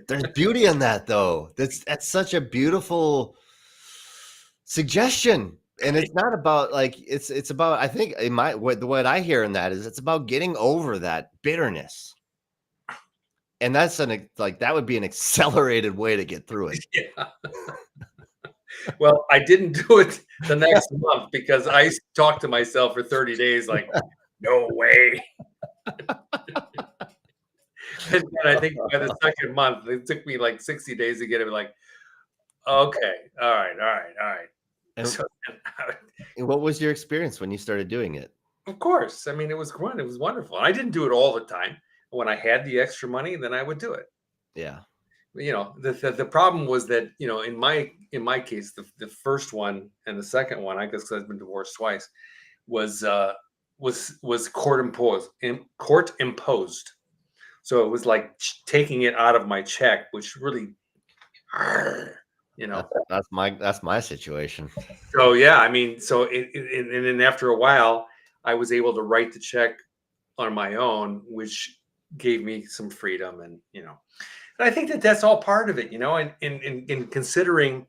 there's beauty in that though. That's such a beautiful suggestion. And it's not about like it's about, I think in my what I hear in that is it's about getting over that bitterness. And that's like that would be an accelerated way to get through it. yeah. Well, I didn't do it the next month because I talked to myself for 30 days like, no way. And I think by the second month, it took me like 60 days to get it like, okay, all right. And, So, and what was your experience when you started doing it? of course, I mean, it was fun. It was wonderful. I didn't do it all the time. When I had the extra money, then I would do it. Yeah. The problem was that in my case, the first one and the second one, I guess 'cause I've been divorced twice, was court imposed. So it was like taking it out of my check, which really, That's my situation. So yeah, I mean, so and then after a while, I was able to write the check on my own, which gave me some freedom, and and I think that that's all part of it, and in considering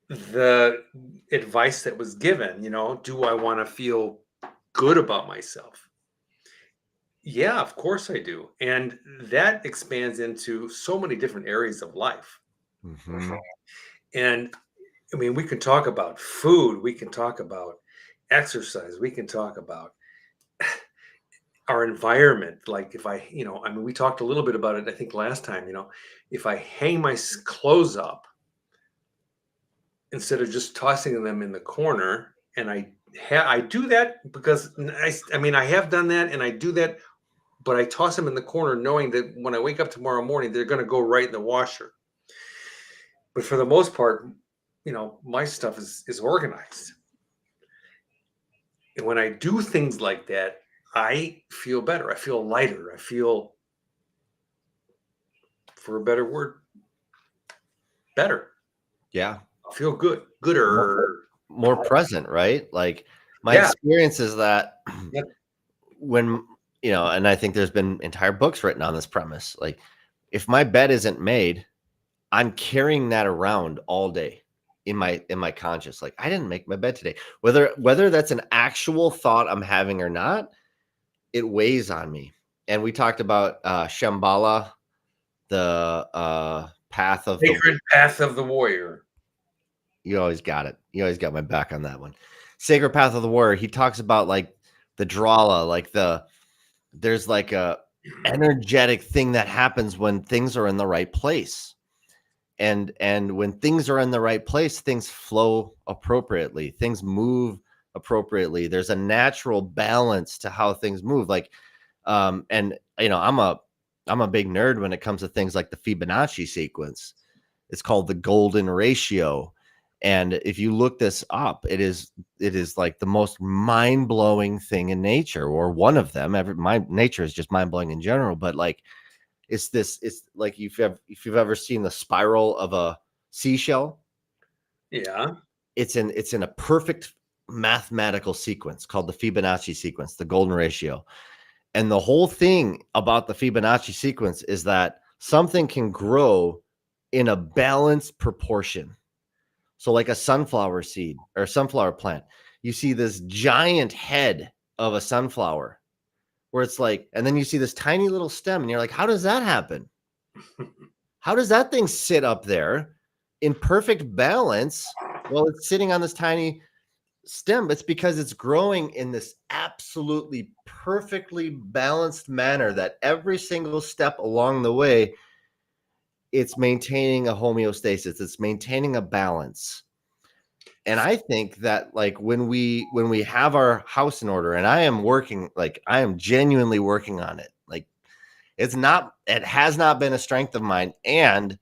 the advice that was given, do I want to feel good about myself? Yeah, of course I do. And that expands into so many different areas of life. Mhm. And I mean, we can talk about food, we can talk about exercise, we can talk about our environment. Like if I mean, we talked a little bit about it, I think last time, if I hang my clothes up instead of just tossing them in the corner, and I do that because I mean, I have done that and I do that, but I toss them in the corner knowing that when I wake up tomorrow morning, they're going to go right in the washer. But for the most part, my stuff is organized. And when I do things like that, I feel better. I feel lighter. I feel, for a better word, better. Yeah. I feel gooder. More present, right? Like my Yeah. experience is that Yep. when, and I think there's been entire books written on this premise. Like if my bed isn't made, I'm carrying that around all day in my conscious. Like I didn't make my bed today. Whether that's an actual thought I'm having or not, it weighs on me. And we talked about Shambhala, the path of Sacred path of the warrior. You always got it. You always got my back on that one. Sacred Path of the Warrior. He talks about like the drala, like there's like a energetic thing that happens when things are in the right place. And when things are in the right place, things flow appropriately. Things move appropriately. There's a natural balance to how things move. Like and I'm a big nerd when it comes to things like the Fibonacci sequence. It's called the golden ratio. And if you look this up, it is like the most mind-blowing thing in nature, or one of them. Nature is just mind-blowing in general, but like it's like if you've ever seen the spiral of a seashell. Yeah. It's in a perfect mathematical sequence called the Fibonacci sequence, the golden ratio. And the whole thing about the Fibonacci sequence is that something can grow in a balanced proportion. So like a sunflower seed or sunflower plant, you see this giant head of a sunflower where it's like, and then you see this tiny little stem and you're like, how does that happen? How does that thing sit up there in perfect balance while it's sitting on this tiny stem? It's because it's growing in this absolutely perfectly balanced manner that every single step along the way, it's maintaining a homeostasis, it's maintaining a balance. And I think that like when we have our house in order, and I am genuinely working on it. Like it has not been a strength of mine. And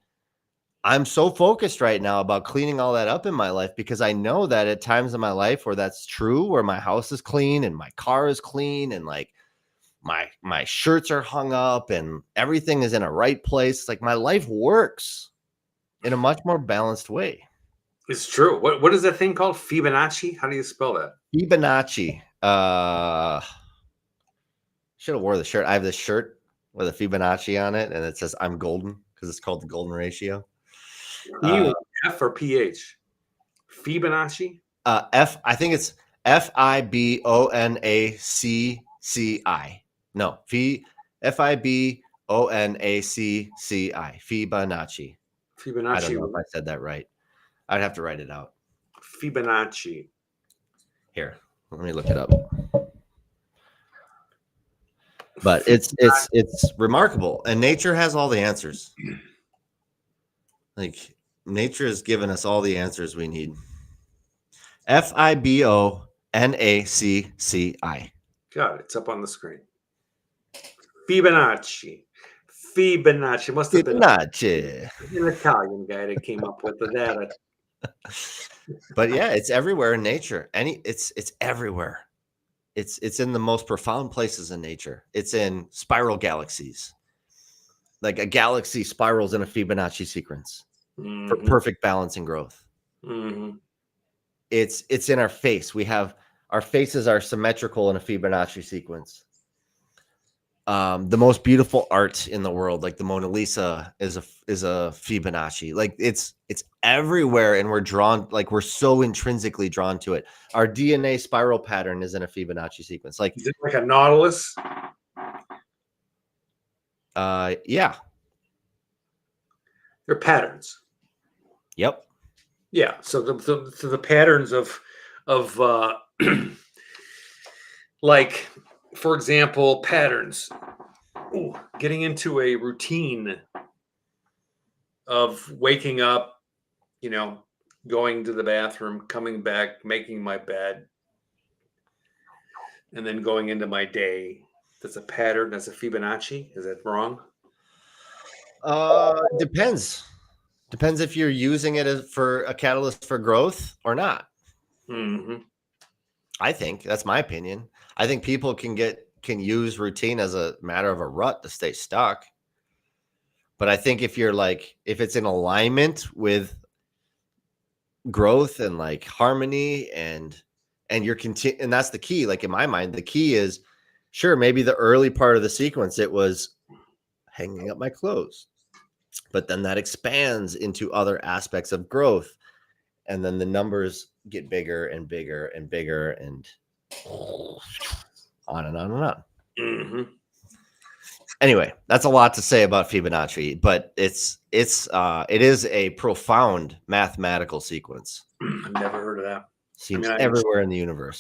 I'm so focused right now about cleaning all that up in my life because I know that at times in my life where that's true, where my house is clean and my car is clean and like my shirts are hung up and everything is in a right place, like my life works in a much more balanced way. It's true. What is that thing called? Fibonacci? How do you spell that? Fibonacci. Should have wore the shirt. I have this shirt with a Fibonacci on it, and it says "I'm golden" because it's called the golden ratio. F or PH? Fibonacci? I think it's Fibonacci. No, Fibonacci. Fibonacci. I don't know if I said that right. I'd have to write it out. Fibonacci. Here, let me look it up. But it's remarkable, and nature has all the answers. Like nature has given us all the answers we need. Fibonacci. Got it. It's up on the screen. Fibonacci. Fibonacci must have been an Italian guy that came up with that. But yeah, it's everywhere in nature. It's everywhere. It's in the most profound places in nature. It's in spiral galaxies. Like a galaxy spirals in a Fibonacci sequence for perfect balance and growth. Mm-hmm. It's in our face. We have our faces are symmetrical in a Fibonacci sequence. The most beautiful art in the world, like the Mona Lisa, is a Fibonacci. Like it's everywhere, and we're so intrinsically drawn to it. Our DNA spiral pattern is in a Fibonacci sequence. Like is it like a nautilus? Yeah. They're patterns. Yep. Yeah. So the patterns of like, for example, patterns. Ooh, getting into a routine of waking up, going to the bathroom, coming back, making my bed, and then going into my day. That's a pattern. That's a Fibonacci. Is that wrong? Depends. Depends if you're using it as for a catalyst for growth or not. Mm-hmm. I think that's my opinion. I think people can use routine as a matter of a rut to stay stuck. But I think if it's in alignment with growth and like harmony and you're and that's the key. Like in my mind, the key is sure, maybe the early part of the sequence, it was hanging up my clothes, but then that expands into other aspects of growth. And then the numbers get bigger and bigger and bigger and on and on and on. Mm-hmm. Anyway, that's a lot to say about Fibonacci, but it is a profound mathematical sequence. I've never heard of that. Seems everywhere in the universe.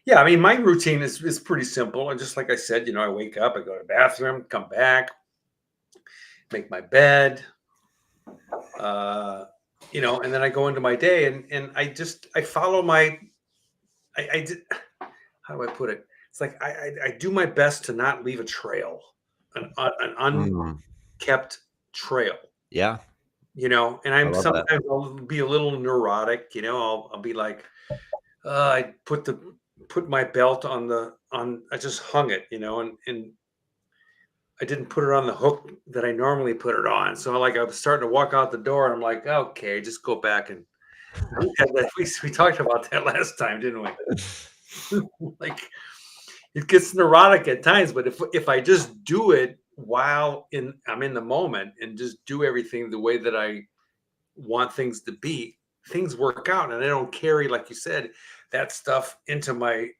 Yeah, I mean, my routine is pretty simple. And just like I said, I wake up, I go to the bathroom, come back, make my bed, and then I go into my day and I follow I did, how do I put it? It's like I do my best to not leave a trail, an unkept trail. Yeah. And sometimes I'll be a little neurotic, I'll be like, I put my belt I just hung it, and I didn't put it on the hook that I normally put it on. So I was starting to walk out the door and I'm like, okay, just go back. And we talked about that last time, didn't we? Like it gets neurotic at times, but if I just do it while I'm in the moment and just do everything the way that I want things to be, things work out, and I don't carry, like you said, that stuff into my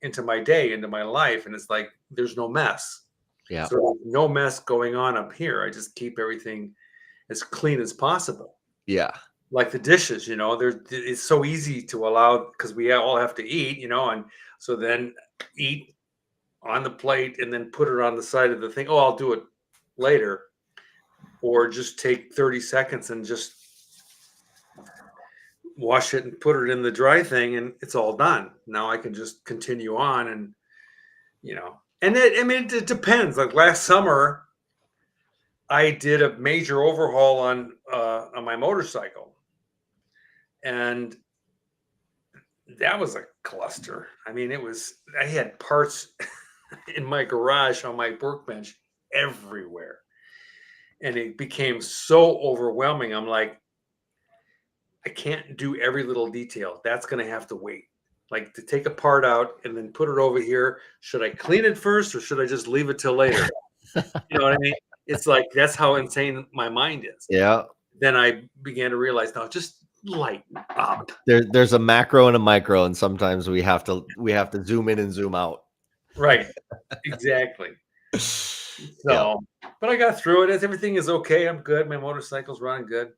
day, into my life, and it's like there's no mess. Yeah. So no mess going on up here. I just keep everything as clean as possible. Yeah. Like the dishes, it's so easy to allow because we all have to eat, and so then eat on the plate and then put it on the side of the thing. Oh, I'll do it later. Or just take 30 seconds and just wash it and put it in the dry thing and it's all done. Now I can just continue on and, it depends. Like last summer, I did a major overhaul on my motorcycle. And that was a cluster. I mean, I had parts in my garage on my workbench everywhere. And it became so overwhelming. I'm like, I can't do every little detail. That's going to have to wait. Like to take a part out and then put it over here. Should I clean it first or should I just leave it till later? You know what I mean? It's like, that's how insane my mind is. Yeah. Then I began to realize, no, just lighten up. There's a macro and a micro, and sometimes we have to zoom in and zoom out. Right. Exactly. Yeah. But I got through it. Everything is okay. I'm good. My motorcycle's running good.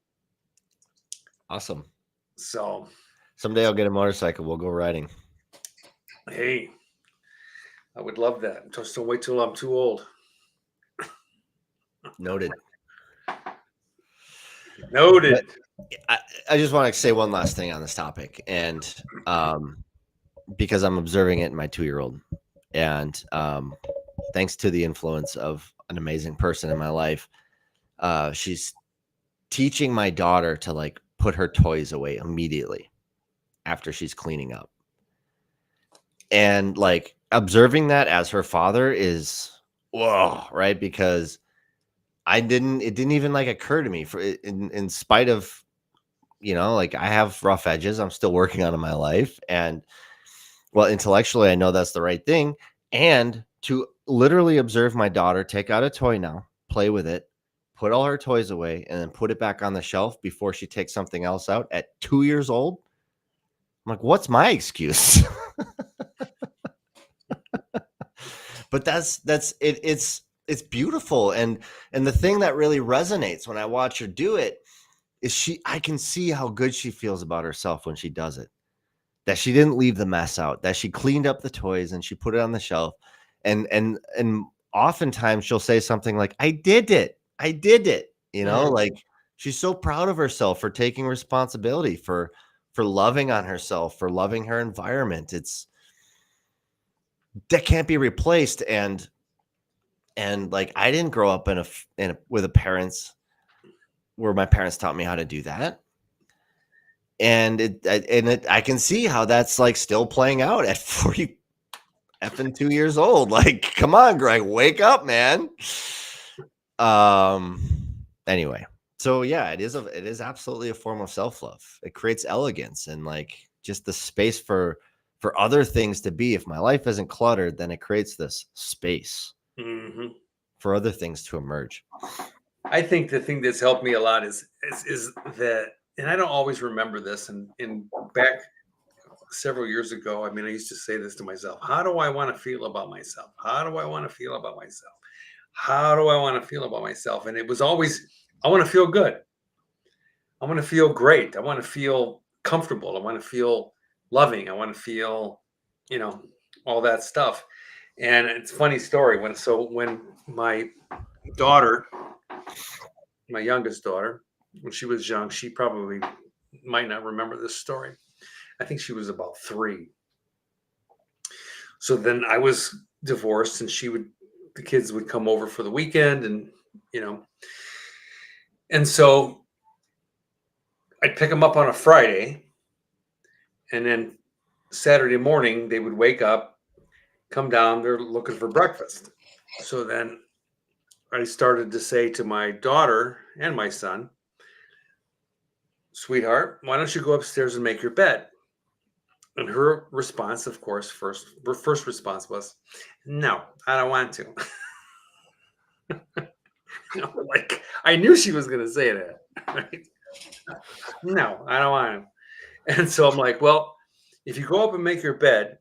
Awesome. So Someday I'll get a motorcycle. We'll go riding. hey, I would love that. Just don't wait till I'm too old. Noted. Noted. I just want to say one last thing on this topic, and because I'm observing it in my 2-year-old, and thanks to the influence of an amazing person in my life, she's teaching my daughter to like put her toys away immediately after she's cleaning up. And like observing that as her father is whoa, right? Because it didn't even like occur to me in spite of, like I have rough edges. I'm still working on in my life. And well, intellectually, I know that's the right thing. And to literally observe my daughter take out a toy now, play with it, put all her toys away, and then put it back on the shelf before she takes something else out at 2 years old. I'm like, what's my excuse? But that's it. It's beautiful. And the thing that really resonates when I watch her do it is I can see how good she feels about herself when she does it. That she didn't leave the mess out, that she cleaned up the toys and she put it on the shelf. And oftentimes she'll say something like, I did it. Like she's so proud of herself for taking responsibility, for loving on herself, for loving her environment. That can't be replaced. And like, I didn't grow up with parents where my parents taught me how to do that. And I can see how that's like still playing out at 40 effing 2 years old. Like, come on, Greg, wake up, man. Anyway, so yeah, it is absolutely a form of self-love. It creates elegance and like just the space for other things to be. If my life isn't cluttered, then it creates this space for other things to emerge. I think the thing that's helped me a lot is that, and I don't always remember this, and back several years ago, I mean, I used to say this to myself: how do I want to feel about myself? How do I want to feel about myself? How do I want to feel about myself? And it was always, I want to feel good. I want to feel great. I want to feel comfortable. I want to feel loving. I want to feel, all that stuff. And it's a funny story when my daughter, my youngest daughter, when she was young, she probably might not remember this story. I think she was about 3. So then I was divorced, and the kids would come over for the weekend, and and so I'd pick them up on a Friday, and then Saturday morning they would wake up, come down, they're looking for breakfast. So then I started to say to my daughter and my son, sweetheart, why don't you go upstairs and make your bed? And her response, of course, her first response was, no, I don't want to. Like, I knew she was going to say that. Right? No, I don't want him. And so I'm like, well, if you go up and make your bed,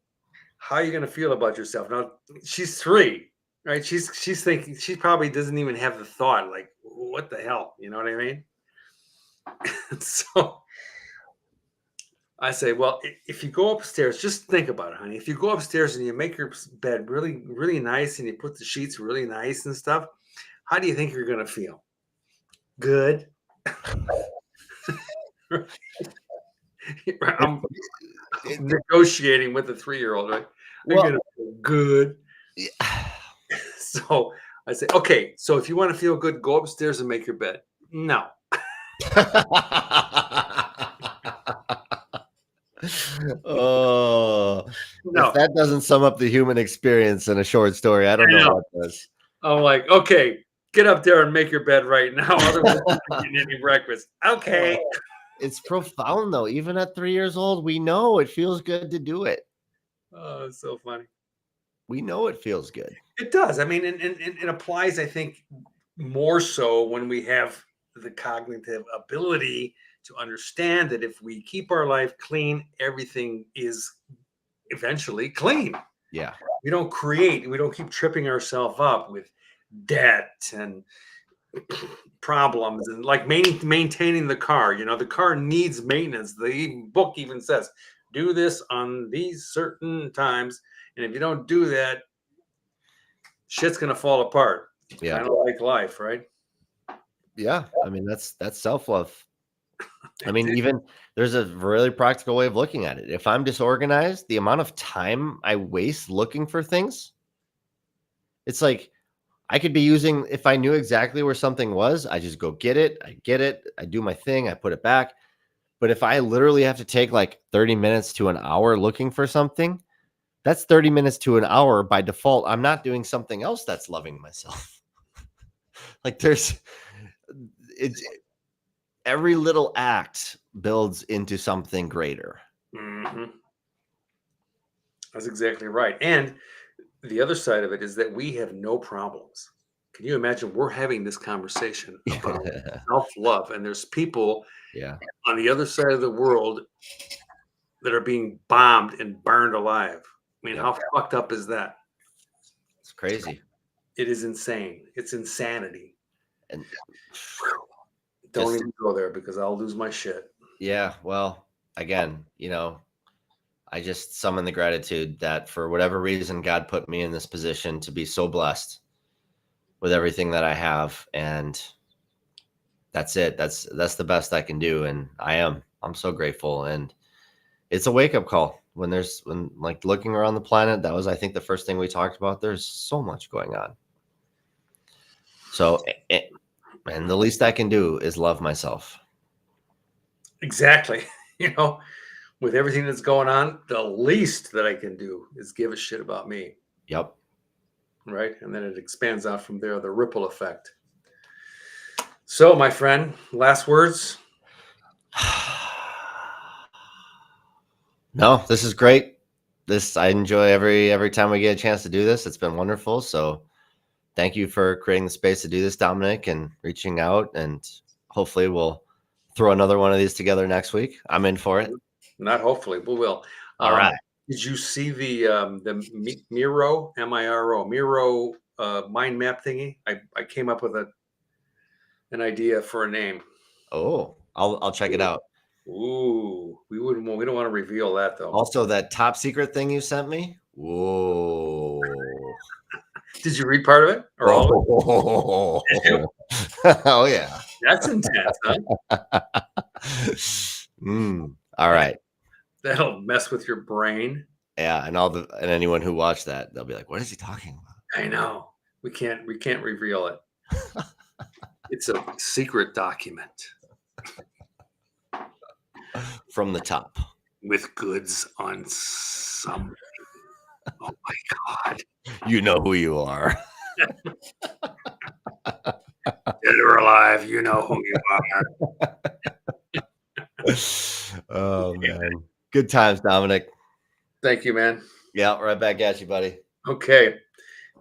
how are you going to feel about yourself? Now, she's 3, right? She's thinking, she probably doesn't even have the thought, like, what the hell? You know what I mean? So I say, well, if you go upstairs, just think about it, honey. If you go upstairs and you make your bed really, really nice and you put the sheets really nice and stuff, how do you think you're going to feel? Good. I'm negotiating with the 3-year-old, right? You're Well, going to feel good. yeah. So I say, okay, so if you want to feel good, go upstairs and make your bed. No. Oh, if No. that doesn't sum up the human experience in a short story, I don't I know know. what does. I'm like, okay, get up there and make your bed right now. Otherwise, you're not getting any breakfast. Okay. Oh, it's profound though. Even at 3 years old, we know it feels good to do it. Oh, it's so funny. We know it feels good. It does. I mean, and it applies, I think, more so when we have the cognitive ability to understand that if we keep our life clean, everything is eventually clean. Yeah. We don't keep tripping ourselves up with debt and problems and like maintaining the car. You know, the car needs maintenance. The book even says, do this on these certain times. And if you don't do that, shit's gonna fall apart. Yeah. Kind of like life, right? Yeah. I mean, that's self-love. I mean, even there's a really practical way of looking at it. If I'm disorganized, the amount of time I waste looking for things, it's like I could be using, if I knew exactly where something was, I just go get it, I do my thing, I put it back. But if I literally have to take like 30 minutes to an hour looking for something, that's 30 minutes to an hour by default. I'm not doing something else that's loving myself. Like it's every little act builds into something greater. Mm-hmm. That's exactly right. And the other side of it is that we have no problems. Can you imagine we're having this conversation about self-love, and there's people Yeah. on the other side of the world that are being bombed and burned alive. I mean, Yep. how fucked up is that? It's crazy. It is insane. It's insanity. And Don't just, even go there because I'll lose my shit. yeah, well, again, I just summon the gratitude that for whatever reason, God put me in this position to be so blessed with everything that I have. And that's it. That's the best I can do. And I'm so grateful. And it's a wake up call when like looking around the planet, that was, I think, the first thing we talked about. There's so much going on. So, and the least I can do is love myself. Exactly. You know, with everything that's going on, the least that I can do is give a shit about me. Yep. Right. And then it expands out from there, the ripple effect. So, my friend, last words. No, this is great. I enjoy every time we get a chance to do this. It's been wonderful. So thank you for creating the space to do this, Dominic, and reaching out. And hopefully we'll throw another one of these together next week. I'm in for it. Not hopefully, we will. All right. Did you see the Miro, Miro, Miro mind map thingy? I came up with an idea for a name. Oh, I'll check it out. Ooh, we don't want to reveal that though. Also, that top secret thing you sent me. Whoa. Did you read part of it or all of it? Oh yeah. That's intense, huh? All right. That'll mess with your brain. Yeah, and anyone who watched that, they'll be like, "What is he talking about?" I know. We can't reveal it. It's a secret document from the top with goods on some. Oh my God! You know who you are. Dead or alive, you know who you are. Oh man, good times, Dominic. Thank you, man. Yeah, right back at you, buddy. Okay,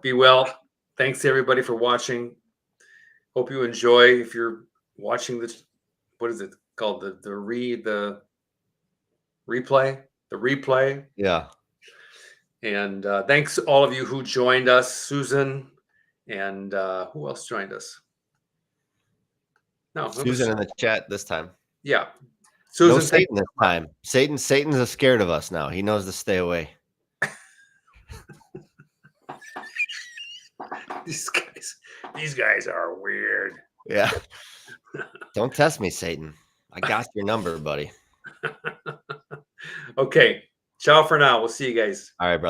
be well. Thanks to everybody for watching. Hope you enjoy. If you're watching this, what is it called? The replay, the replay. Yeah. And thanks to all of you who joined us, Susan, and who else joined us? No, it was Susan in the chat this time. yeah, No Susan. Thank Satan this time. Satan's scared of us now. He knows to stay away. these guys are weird. Yeah. Don't test me, Satan. I got your number, buddy. Okay, ciao for now. We'll see you guys. All right, brother.